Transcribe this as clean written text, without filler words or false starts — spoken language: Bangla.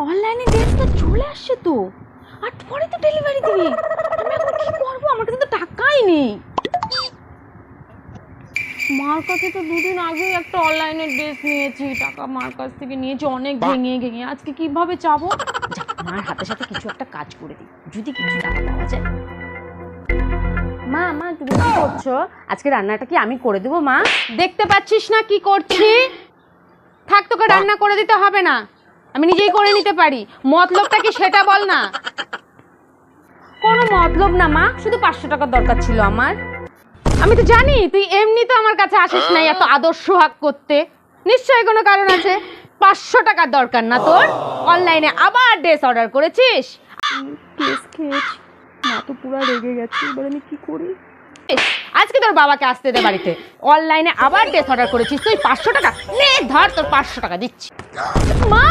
অনলাইনে ড্রেস তো চলে আসছে তো, আর পরে তো ডেলিভারি দিবি। আমি এখন কি করবো, আমার কাছে তো টাকাই নেই। মার কাছে তো দুদিন আগেই একটা অনলাইনে ড্রেস নিয়েছি, টাকা মার কাছ থেকে নিয়েছি অনেক ভেঙে ভেঙে। আজকে কিভাবে যাবো? মার হাতে সাথে কিছু একটা কাজ করে দিই, যদি কিছু টাকা পাওয়া যায়। মা মা তুমি কি করছো? আজকে রান্নাটা কি আমি করে দেবো মা? দেখতে পাচ্ছিস না কি করছি? থাক, তোকে রান্না করে দিতে হবে না, আমি নিজেই করে নিতে পারি। মতলবটা কি সেটা বল না। কোনো মতলব না মা, শুধু 500 টাকার দরকার ছিল আমার। আমি তো জানি তুই এমনি তো আমার কাছে আসিস নাই এত আদর্শ হাক করতে, নিশ্চয়ই কোনো কারণ আছে। 500 টাকার দরকার না তোর, অনলাইনে আবার ড্রেস অর্ডার করেছিস। ড্রেস খেয়েছি, মা তো পুরো রেগে গেছে, এবার আমি কি করি? আজকে তোর বাবাকে আসতে দে বাড়িতে, অনলাইনে আবার ড্রেস অর্ডার করেছিস তুই। 500 টাকা নে, ধর তোর 500 টাকা দিচ্ছি। মা